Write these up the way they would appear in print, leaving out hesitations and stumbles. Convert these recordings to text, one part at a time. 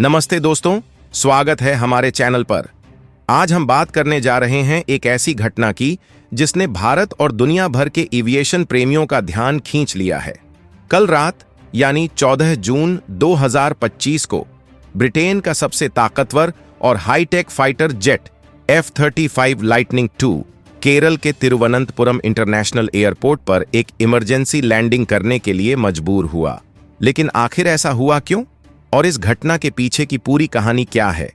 नमस्ते दोस्तों, स्वागत है हमारे चैनल पर। आज हम बात करने जा रहे हैं एक ऐसी घटना की जिसने भारत और दुनिया भर के एविएशन प्रेमियों का ध्यान खींच लिया है। कल रात यानी 14 जून 2025 को ब्रिटेन का सबसे ताकतवर और hi tech fighter jet F-35 lightning II Kerala के तिरुवनंतपुरम इंटरनेशनल एयरपोर्ट पर एक इमरजेंसी लैंडिंग करने के लिए मजबूर हुआ। लेकिन आखिर ऐसा हुआ क्यों और इस घटना के पीछे की पूरी कहानी क्या है?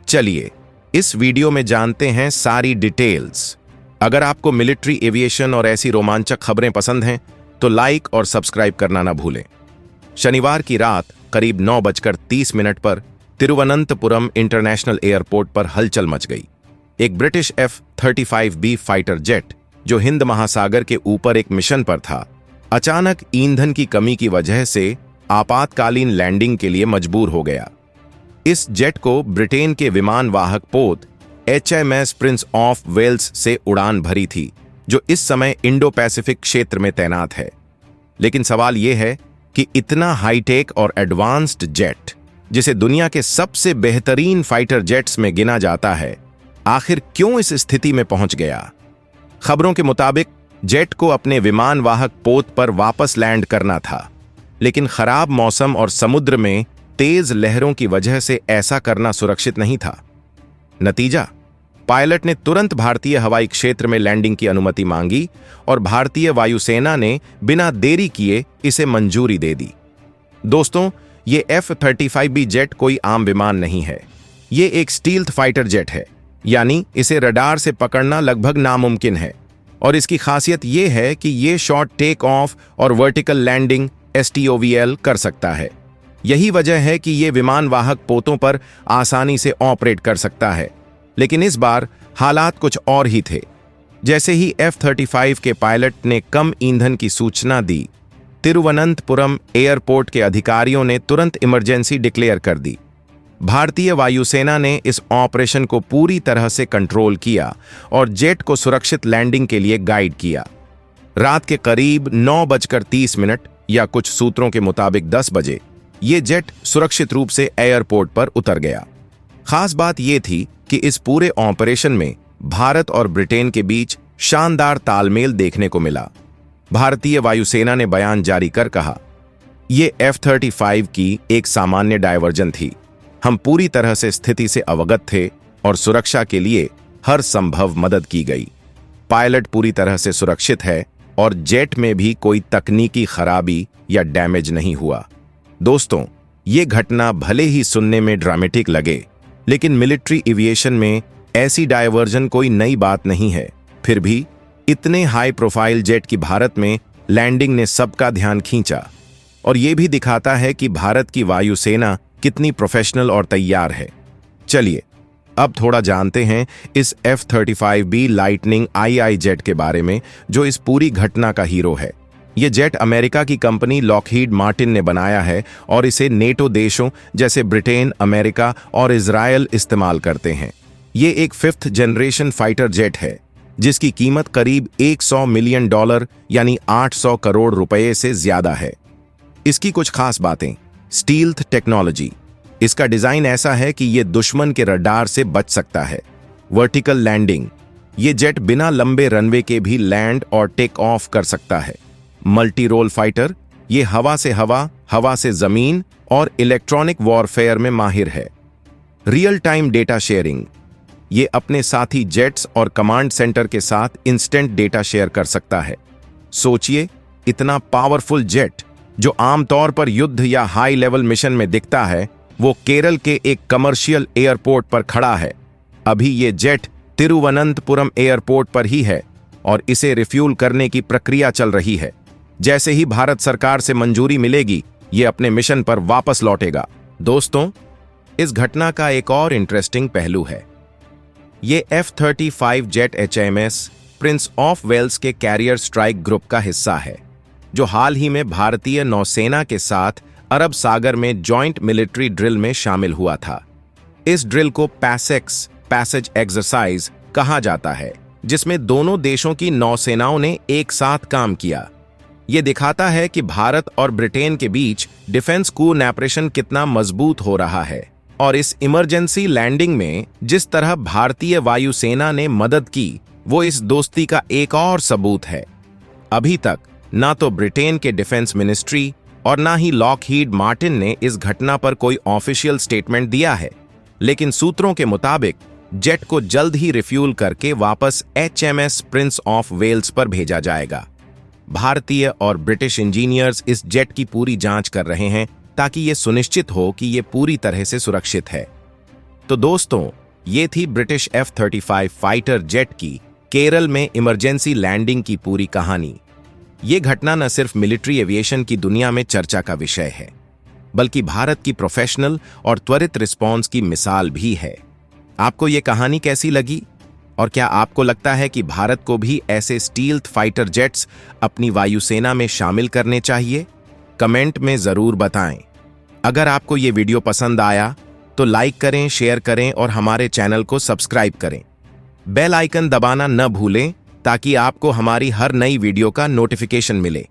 चलिए इस वीडियो में जानते हैं सारी डिटेल्स। अगर आपको मिलिट्री एविएशन और ऐसी रोमांचक खबरें पसंद हैं तो लाइक और सब्सक्राइब करना ना भूलें। शनिवार की रात करीब 9:30 पर तिरुवनंतपुरम इंटरनेशनल एयरपोर्ट पर हलचल मच गई। एक ब्रिटिश F-35B फाइटर जेट जो हिंद महासागर के ऊपर एक मिशन पर था, अचानक ईंधन की कमी की वजह से आपातकालीन लैंडिंग के लिए मजबूर हो गया। इस जेट को ब्रिटेन के विमान वाहक पोत HMS प्रिंस ऑफ वेल्स से उड़ान भरी थी, जो इस समय इंडो पैसिफिक क्षेत्र में तैनात है। लेकिन सवाल यह है कि इतना हाईटेक और एडवांस्ड जेट, जिसे दुनिया के सबसे बेहतरीन फाइटर जेट्स में गिना जाता है, आखिर क्यों इस स्थिति में पहुंच गया? खबरों के मुताबिक जेट को अपने विमान वाहक पोत पर वापस लैंड करना था, लेकिन खराब मौसम और समुद्र में तेज लहरों की वजह से ऐसा करना सुरक्षित नहीं था। नतीजा, पायलट ने तुरंत भारतीय हवाई क्षेत्र में लैंडिंग की अनुमति मांगी और भारतीय वायुसेना ने बिना देरी किए इसे मंजूरी दे दी। दोस्तों, ये F-35B जेट कोई आम विमान नहीं है। ये एक स्टील्थ फाइटर जेट है, यानी इसे रडार से पकड़ना लगभग नामुमकिन है। और इसकी खासियत यह है कि ये शॉर्ट टेक ऑफ और वर्टिकल लैंडिंग STOVL कर सकता है। यही वजह है कि ये विमान वाहक पोतों पर आसानी से ऑपरेट कर सकता है। लेकिन इस बार हालात कुछ और ही थे। जैसे ही F-35 के पायलट ने कम ईंधन की सूचना दी, तिरुवनंतपुरम एयरपोर्ट के अधिकारियों ने तुरंत इमरजेंसी डिक्लेयर कर दी। भारतीय वायुसेना ने इस ऑपरेशन को पूरी तरह से कंट्रोल किया और जेट को सुरक्षित लैंडिंग के लिए गाइड किया। रात के करीब 9:30 या कुछ सूत्रों के मुताबिक 10 बजे ये जेट सुरक्षित रूप से एयरपोर्ट पर उतर गया। खास बात यह थी कि इस पूरे ऑपरेशन में भारत और ब्रिटेन के बीच शानदार तालमेल देखने को मिला। भारतीय वायुसेना ने बयान जारी कर कहा, यह F-35 की एक सामान्य डायवर्जन थी। हम पूरी तरह से स्थिति से अवगत थे और सुरक्षा के लिए हर संभव मदद की गई। पायलट पूरी तरह से सुरक्षित है और जेट में भी कोई तकनीकी खराबी या डैमेज नहीं हुआ। दोस्तों, ये घटना भले ही सुनने में ड्रामेटिक लगे, लेकिन मिलिट्री एविएशन में ऐसी डायवर्जन कोई नई बात नहीं है। फिर भी इतने हाई प्रोफाइल जेट की भारत में लैंडिंग ने सबका ध्यान खींचा और ये भी दिखाता है कि भारत की वायुसेना कितनी प्रोफेशनल और तैयार है। चलिए अब थोड़ा जानते हैं इस F-35B लाइटनिंग II जेट के बारे में, जो इस पूरी घटना का हीरो है। यह जेट अमेरिका की कंपनी लॉकहीड मार्टिन ने बनाया है और इसे नेटो देशों जैसे ब्रिटेन, अमेरिका और इजराइल इस्तेमाल करते हैं। ये एक 5th जनरेशन फाइटर जेट है जिसकी कीमत करीब $100 मिलियन यानी 800 करोड़ रुपए से ज्यादा है। इसकी कुछ खास बातें। Stealth technology. इसका डिजाइन ऐसा है कि यह दुश्मन के रडार से बच सकता है। Vertical landing. यह जेट बिना लंबे रनवे के भी लैंड और टेक ऑफ कर सकता है। Multi role fighter. यह हवा से हवा, हवा से जमीन और इलेक्ट्रॉनिक वॉरफेयर में माहिर है। Real time data sharing. यह अपने साथी जेट्स और कमांड सेंटर के साथ इंस्टेंट डेटा शेयर कर सकता है। सोचिए, इतना पावरफुल जेट जो आमतौर पर युद्ध या हाई लेवल मिशन में दिखता है, वो केरल के एक कमर्शियल एयरपोर्ट पर खड़ा है। अभी ये जेट तिरुवनंतपुरम एयरपोर्ट पर ही है और इसे रिफ्यूल करने की प्रक्रिया चल रही है। जैसे ही भारत सरकार से मंजूरी मिलेगी, ये अपने मिशन पर वापस लौटेगा। दोस्तों, इस घटना का एक और इंटरेस्टिंग पहलू है। ये F-35 jet HMS Prince of Wales के कैरियर स्ट्राइक ग्रुप का हिस्सा है, जो हाल ही में भारतीय नौसेना के साथ अरब सागर में जॉइंट मिलिट्री ड्रिल में शामिल हुआ था। इस ड्रिल को पैसेक्स पैसेज एक्सरसाइज कहा जाता है, जिसमें दोनों देशों की नौसेनाओं ने एक साथ काम किया। यह दिखाता है कि भारत और ब्रिटेन के बीच डिफेंस कोऑपरेशन कितना मजबूत हो रहा है। और इस इमरजेंसी लैंडिंग में जिस तरह भारतीय वायुसेना ने मदद की, वो इस दोस्ती का एक और सबूत है। अभी तक ना तो ब्रिटेन के डिफेंस मिनिस्ट्री और ना ही लॉकहीड मार्टिन ने इस घटना पर कोई ऑफिशियल स्टेटमेंट दिया है, लेकिन सूत्रों के मुताबिक जेट को जल्द ही रिफ्यूल करके वापस HMS प्रिंस ऑफ वेल्स पर भेजा जाएगा। भारतीय और ब्रिटिश इंजीनियर्स इस जेट की पूरी जांच कर रहे हैं ताकि ये सुनिश्चित हो कि ये पूरी तरह से सुरक्षित है। तो दोस्तों, ये थी ब्रिटिश F-35 फाइटर जेट की केरल में इमरजेंसी लैंडिंग की पूरी कहानी। ये घटना न सिर्फ मिलिट्री एविएशन की दुनिया में चर्चा का विषय है, बल्कि भारत की प्रोफेशनल और त्वरित रिस्पॉन्स की मिसाल भी है। आपको ये कहानी कैसी लगी? और क्या आपको लगता है कि भारत को भी ऐसे स्टील्थ फाइटर जेट्स अपनी वायुसेना में शामिल करने चाहिए? कमेंट में जरूर बताएं। अगर आपको ये वीडियो पसंद आया तो लाइक करें, शेयर करें और हमारे चैनल को सब्सक्राइब करें। बेल आइकन दबाना न भूलें ताकि आपको हमारी हर नई वीडियो का नोटिफिकेशन मिले।